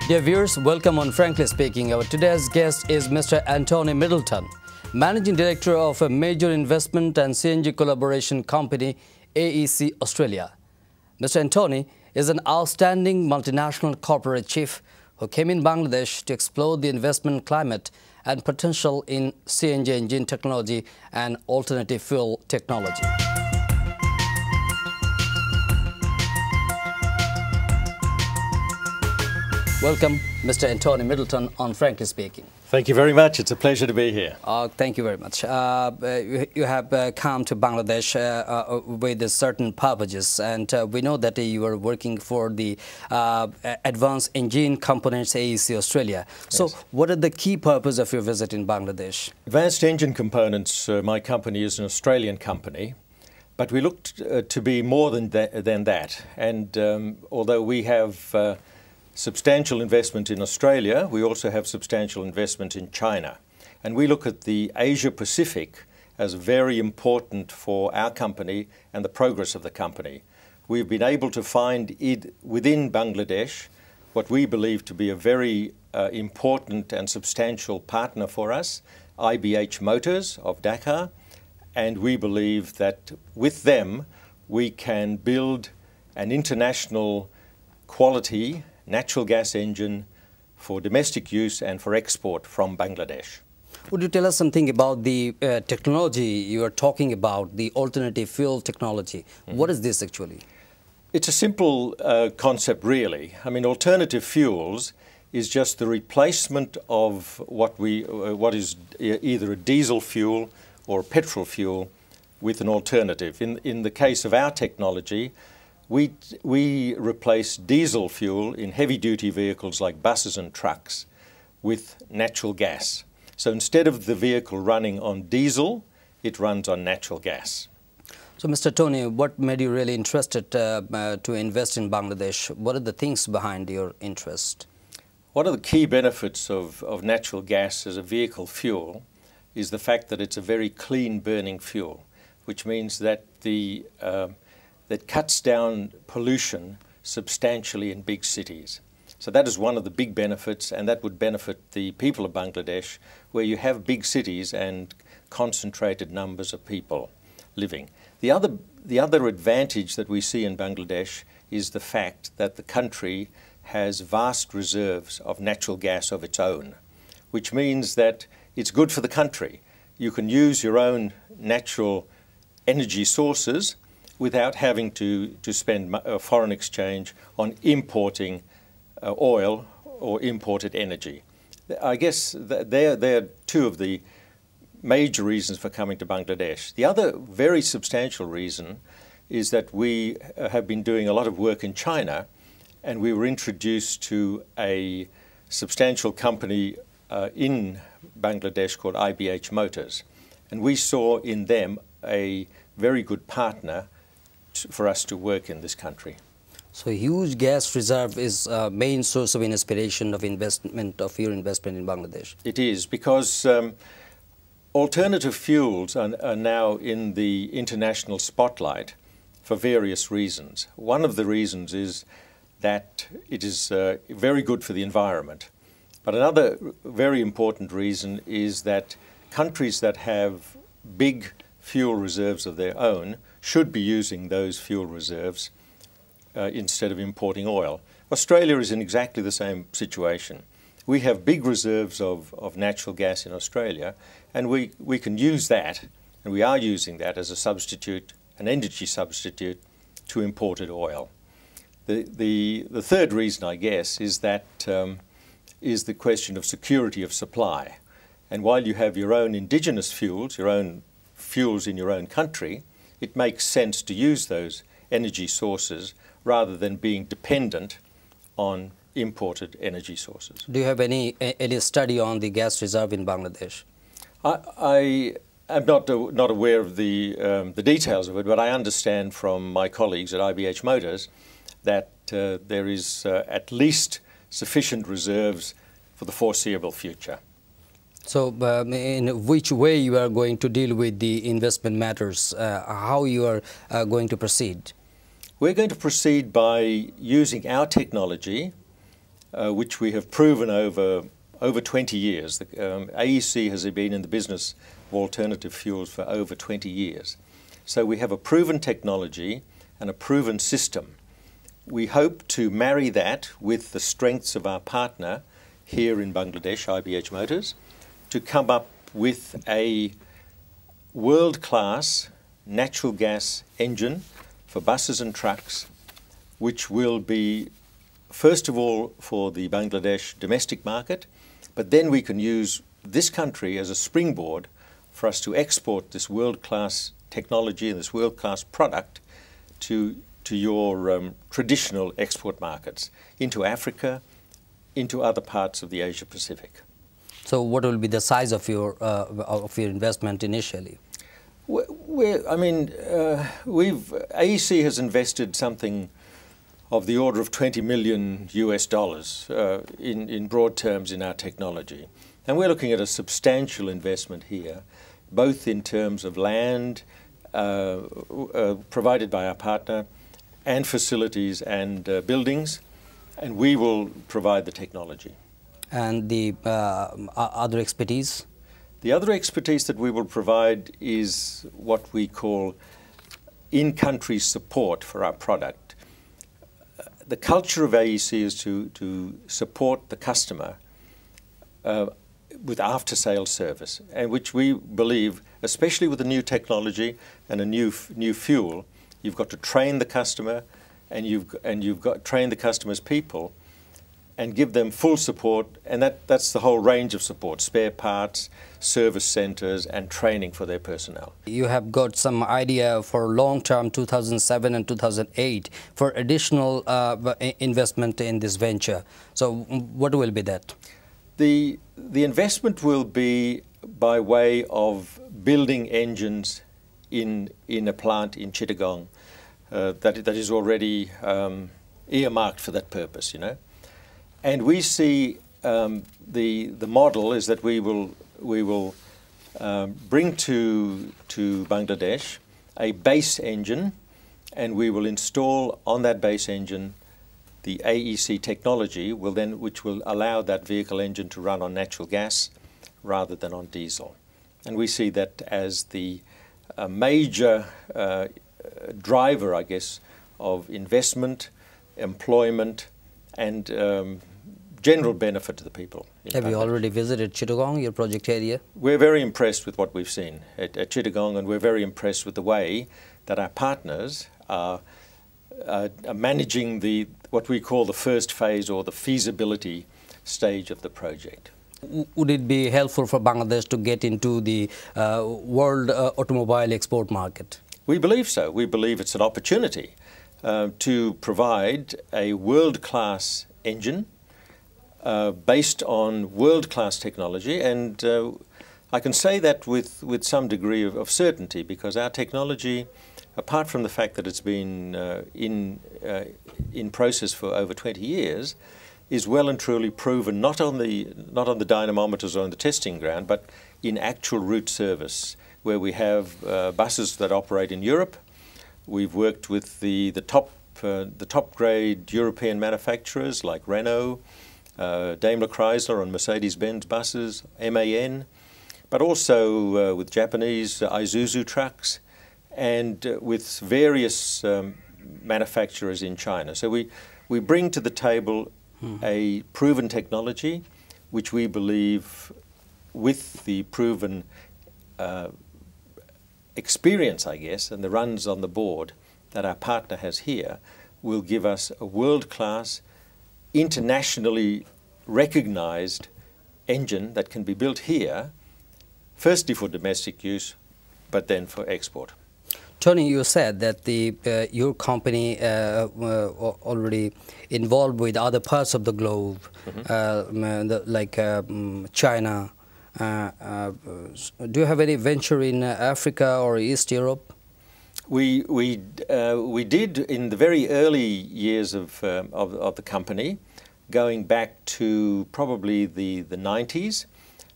Dear viewers, welcome on Frankly Speaking. Our today's guest is Mr. Anthony Middleton, Managing Director of a major investment and CNG collaboration company, AEC Australia. Mr. Anthony is an outstanding multinational corporate chief who came in Bangladesh to explore the investment climate and potential in CNG engine technology and alternative fuel technology. Welcome, Mr. Anthony Middleton on Frankly Speaking. Thank you very much. It's a pleasure to be here. Thank you very much. You have come to Bangladesh with certain purposes, and we know that you are working for the Advanced Engine Components AEC Australia. So yes. What are the key purpose of your visit in Bangladesh? Advanced Engine Components, my company, is an Australian company, but we looked to be more than that. And although we have substantial investment in Australia, we also have substantial investment in China. And we look at the Asia-Pacific as very important for our company and the progress of the company. We've been able to find within Bangladesh what we believe to be a very important and substantial partner for us, IBH Motors of Dhaka, and we believe that with them we can build an international quality natural gas engine for domestic use and for export from Bangladesh. Would you tell us something about the technology you are talking about, the alternative fuel technology? Mm-hmm. What is this actually? It's a simple concept really. I mean, alternative fuels is just the replacement of what is either a diesel fuel or a petrol fuel with an alternative. In the case of our technology, we replace diesel fuel in heavy-duty vehicles like buses and trucks with natural gas. So instead of the vehicle running on diesel, it runs on natural gas. So Mr. Tony, what made you really interested to invest in Bangladesh? What are the things behind your interest? One of the key benefits of natural gas as a vehicle fuel is the fact that it's a very clean burning fuel, which means that that cuts down pollution substantially in big cities. So that is one of the big benefits, and that would benefit the people of Bangladesh, where you have big cities and concentrated numbers of people living. The other advantage that we see in Bangladesh is the fact that the country has vast reserves of natural gas of its own, which means that it's good for the country. You can use your own natural energy sources without having to spend foreign exchange on importing oil or imported energy. I guess they're two of the major reasons for coming to Bangladesh. The other very substantial reason is that we have been doing a lot of work in China, and we were introduced to a substantial company in Bangladesh called IBH Motors. And we saw in them a very good partner for us to work in this country. So huge gas reserve is a main source of inspiration of your investment in Bangladesh. It is, because alternative fuels are now in the international spotlight for various reasons. One of the reasons is that it is very good for the environment. But another very important reason is that countries that have big fuel reserves of their own should be using those fuel reserves instead of importing oil. Australia is in exactly the same situation. We have big reserves of natural gas in Australia, and we can use that, and we are using that as a substitute, an energy substitute to imported oil. The third reason, I guess, is that is the question of security of supply. And while you have your own indigenous fuels, your own fuels in your own country, it makes sense to use those energy sources rather than being dependent on imported energy sources. Do you have any study on the gas reserve in Bangladesh? I am not aware of the details of it, but I understand from my colleagues at IBH Motors that there is at least sufficient reserves for the foreseeable future. So in which way you are going to deal with the investment matters, how you are going to proceed? We're going to proceed by using our technology which we have proven over 20 years. The AEC has been in the business of alternative fuels for over 20 years. So we have a proven technology and a proven system. We hope to marry that with the strengths of our partner here in Bangladesh, IBH Motors, to come up with a world-class natural gas engine for buses and trucks, which will be, first of all, for the Bangladesh domestic market, but then we can use this country as a springboard for us to export this world-class technology and this world-class product to your traditional export markets, into Africa, into other parts of the Asia Pacific. So what will be the size of your investment initially? AEC has invested something of the order of $20 million in broad terms in our technology. And we're looking at a substantial investment here, both in terms of land provided by our partner and facilities and buildings, and we will provide the technology. And the other expertise? The other expertise that we will provide is what we call in-country support for our product. The culture of AEC is to support the customer with after-sales service, and which we believe, especially with the new technology and a new fuel, you've got to train the customer, and you've got to train the customer's people and give them full support, and that's the whole range of support: spare parts, service centers, and training for their personnel. You have got some idea for long-term 2007 and 2008 for additional investment in this venture. So what will be that? The investment will be by way of building engines in a plant in Chittagong that is already earmarked for that purpose, you know. And we see the model is that we will bring to Bangladesh a base engine, and we will install on that base engine the AEC technology, which will allow that vehicle engine to run on natural gas rather than on diesel. And we see that as the major driver, I guess, of investment, employment, and general benefit to the people. Have you already visited Chittagong, your project area? We're very impressed with what we've seen at Chittagong, and we're very impressed with the way that our partners are managing what we call the first phase, or the feasibility stage of the project. Would it be helpful for Bangladesh to get into the world automobile export market? We believe so. We believe it's an opportunity to provide a world-class engine based on world-class technology, and I can say that with some degree of certainty, because our technology, apart from the fact that it's been in process for over 20 years, is well and truly proven not on the dynamometers or on the testing ground, but in actual route service, where we have buses that operate in Europe. We've worked with the top grade European manufacturers like Renault, Daimler Chrysler on Mercedes-Benz buses, MAN, but also with Japanese Isuzu trucks, and with various manufacturers in China. So we bring to the table a proven technology, which we believe, with the proven experience, I guess, and the runs on the board that our partner has here, will give us a world-class, internationally recognized engine that can be built here, firstly for domestic use, but then for export. Tony, you said that your company already involved with other parts of the globe, like China. Do you have any venture in Africa or East Europe? We did in the very early years of the company, going back to probably the 90s.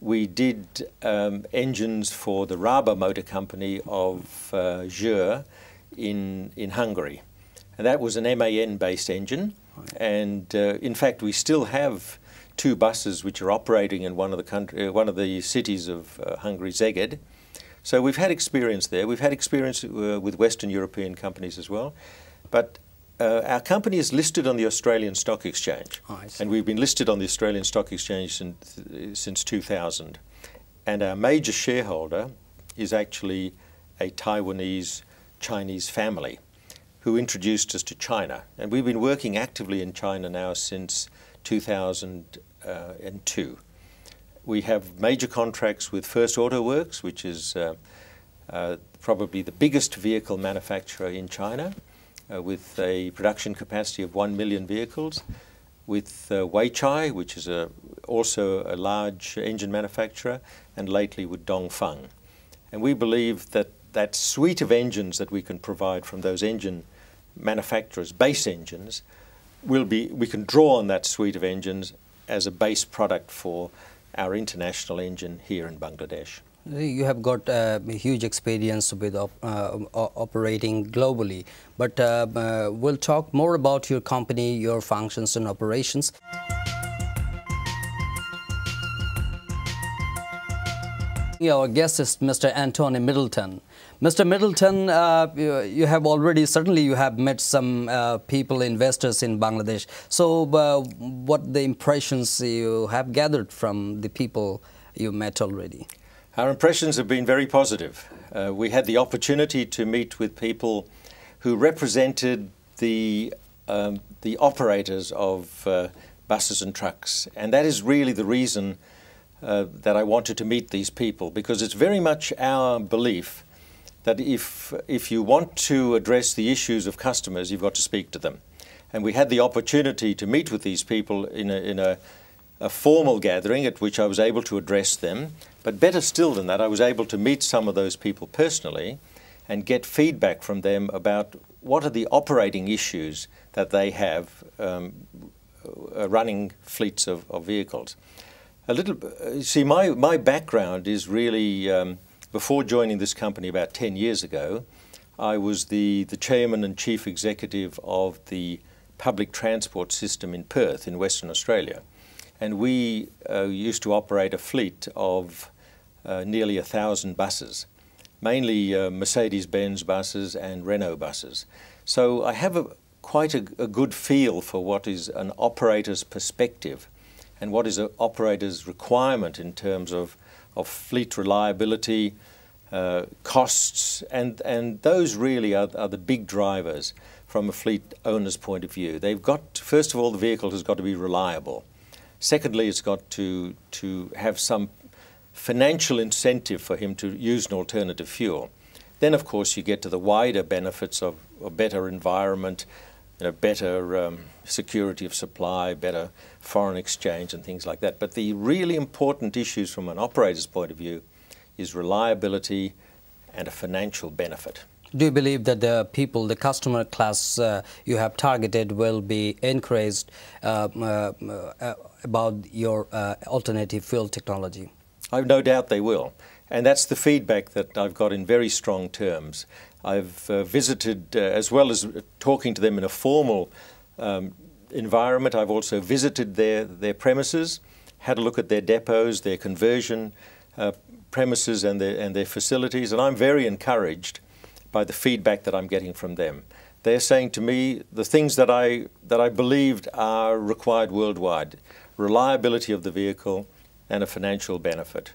We did engines for the Raba Motor Company of Győr in Hungary. And that was an MAN-based engine. And in fact, we still have 2 buses which are operating in one of the cities of Hungary, Szeged. So we've had experience there. We've had experience with Western European companies as well. But our company is listed on the Australian Stock Exchange. And we've been listed on the Australian Stock Exchange since 2000. And our major shareholder is actually a Taiwanese Chinese family who introduced us to China. And we've been working actively in China now since 2002. We have major contracts with First Auto Works, which is probably the biggest vehicle manufacturer in China, with a production capacity of 1 million vehicles, with Weichai, which is also a large engine manufacturer, and lately with Dongfeng. And we believe that that suite of engines that we can provide from those engine manufacturers, base engines, we can draw on that suite of engines as a base product for our international engine here in Bangladesh. You have got huge experience with operating globally, but we'll talk more about your company, your functions and operations. Our guest is Mr. Antony Middleton. Mr. Middleton, you have already, certainly you have met some people, investors in Bangladesh. So what the impressions you have gathered from the people you met already? Our impressions have been very positive. We had the opportunity to meet with people who represented the operators of buses and trucks. And that is really the reason that I wanted to meet these people, because it's very much our belief that if you want to address the issues of customers, you've got to speak to them. And we had the opportunity to meet with these people in a formal gathering at which I was able to address them. But better still than that, I was able to meet some of those people personally and get feedback from them about what are the operating issues that they have running fleets of vehicles. See, my background is really, before joining this company about 10 years ago, I was the chairman and chief executive of the public transport system in Perth in Western Australia. And we used to operate a fleet of nearly 1,000 buses, mainly Mercedes-Benz buses and Renault buses. So I have quite a good feel for what is an operator's perspective and what is an operator's requirement in terms of fleet reliability, costs, and those really are the big drivers from a fleet owner's point of view. They've got, first of all, the vehicle has got to be reliable. Secondly, it's got to have some financial incentive for him to use an alternative fuel. Then, of course, you get to the wider benefits of a better environment, better security of supply, better foreign exchange and things like that. But the really important issues from an operator's point of view is reliability and a financial benefit. Do you believe that the people, the customer class you have targeted will be encouraged about your alternative fuel technology? I've no doubt they will. And that's the feedback that I've got in very strong terms. I've visited, as well as talking to them in a formal environment, I've also visited their premises, had a look at their depots, their conversion premises and their facilities, and I'm very encouraged by the feedback that I'm getting from them. They're saying to me the things that I believed are required worldwide: reliability of the vehicle and a financial benefit.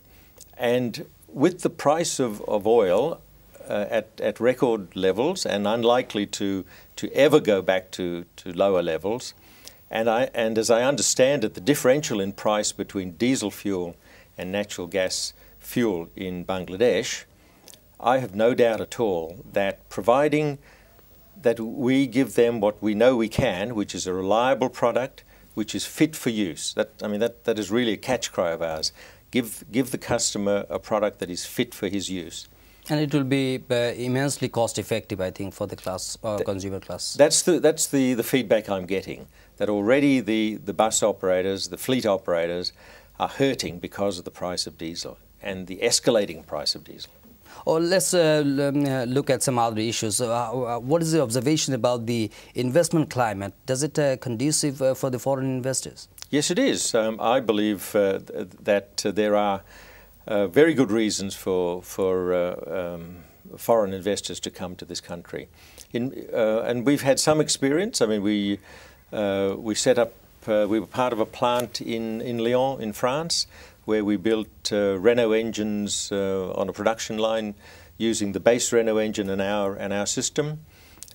And with the price of oil at record levels and unlikely to ever go back to lower levels, and as I understand it, the differential in price between diesel fuel and natural gas fuel in Bangladesh, I have no doubt at all that providing that we give them what we know we can, which is a reliable product, which is fit for use. That is really a catch cry of ours. Give the customer a product that is fit for his use. And it will be immensely cost effective, I think, for the class, consumer class. That's the feedback I'm getting, that already the bus operators, the fleet operators are hurting because of the price of diesel and the escalating price of diesel. Or let's look at some other issues. What is the observation about the investment climate? Does it conducive for the foreign investors? Yes, it is. I believe that there are very good reasons for foreign investors to come to this country. And we've had some experience. I mean, we set up, we were part of a plant in Lyon in France, where we built Renault engines on a production line using the base Renault engine and our system.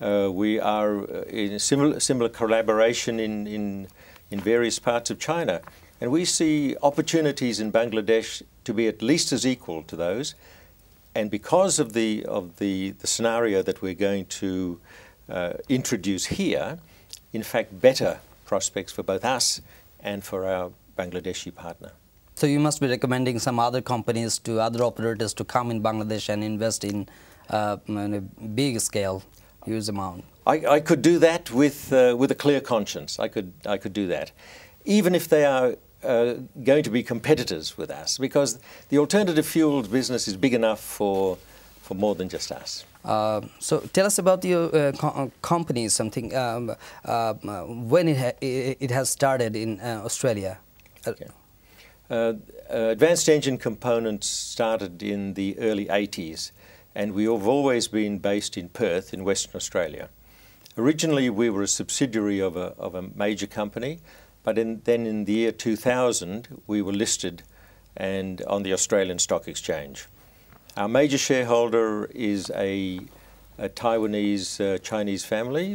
We are in a similar collaboration in various parts of China, and we see opportunities in Bangladesh to be at least as equal to those. And because of the scenario that we're going to introduce here, in fact, better prospects for both us and for our Bangladeshi partner. So you must be recommending some other companies to other operators to come in Bangladesh and invest in a big scale, huge amount. I could do that with a clear conscience. I could do that, even if they are going to be competitors with us, because the alternative fuels business is big enough for more than just us. So tell us about your company, something, when it has started in Australia. Okay. Advanced Engine Components started in the early 80s, and we have always been based in Perth in Western Australia. Originally we were a subsidiary of a major company, but then in the year 2000 we were listed and on the Australian Stock Exchange. Our major shareholder is a Taiwanese Chinese family,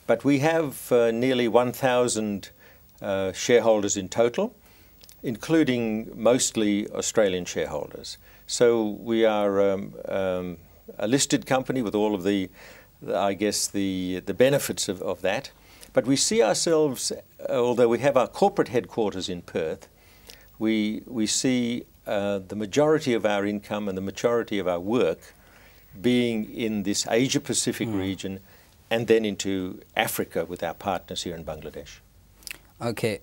but we have nearly 1,000 shareholders in total, including mostly Australian shareholders. So we are a listed company with all of the benefits of that. But we see ourselves, although we have our corporate headquarters in Perth, we see the majority of our income and the majority of our work being in this Asia-Pacific region and then into Africa with our partners here in Bangladesh. Okay,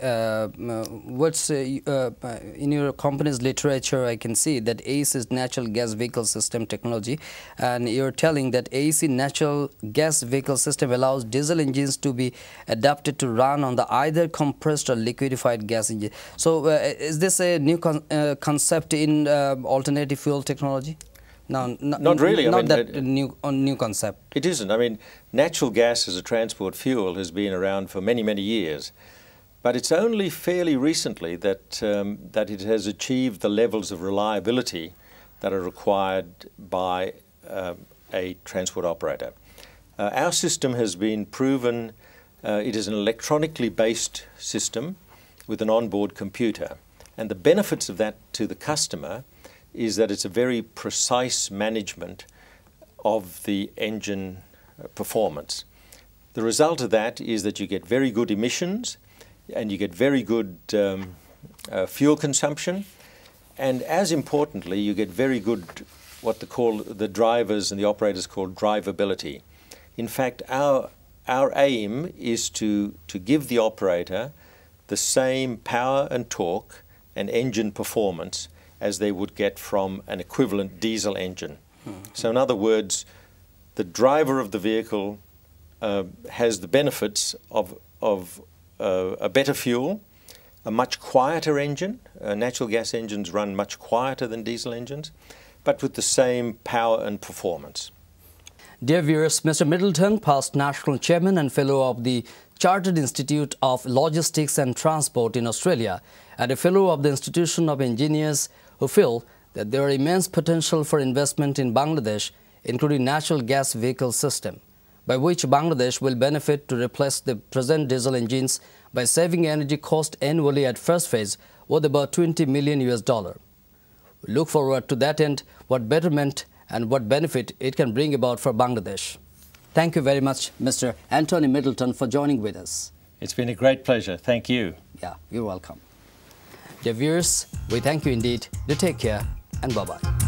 what's in your company's literature? I can see that AEC is natural gas vehicle system technology, and you're telling that AEC natural gas vehicle system allows diesel engines to be adapted to run on the either compressed or liquefied gas engine. So, is this a new concept in alternative fuel technology? No, not really. Not that new concept. It isn't. I mean, natural gas as a transport fuel has been around for many, many years. But it's only fairly recently that it has achieved the levels of reliability that are required by a transport operator. Our system has been proven, it is an electronically based system with an onboard computer. And the benefits of that to the customer is that it's a very precise management of the engine performance. The result of that is that you get very good emissions, and you get very good fuel consumption, and as importantly, you get very good what the drivers and the operators call drivability. In fact, our aim is to give the operator the same power and torque and engine performance as they would get from an equivalent diesel engine. So in other words, the driver of the vehicle has the benefits of a better fuel, a much quieter engine. Natural gas engines run much quieter than diesel engines, but with the same power and performance. Dear viewers, Mr. Middleton, past National Chairman and Fellow of the Chartered Institute of Logistics and Transport in Australia, and a Fellow of the Institution of Engineers, who feel that there are immense potential for investment in Bangladesh, including natural gas vehicle system, by which Bangladesh will benefit to replace the present diesel engines by saving energy cost annually at first phase worth about $20 million. We look forward to that end, what betterment and what benefit it can bring about for Bangladesh. Thank you very much, Mr. Anthony Middleton, for joining with us. It's been a great pleasure. Thank you. Yeah, you're welcome. Dear viewers, we thank you indeed. Do take care and bye-bye.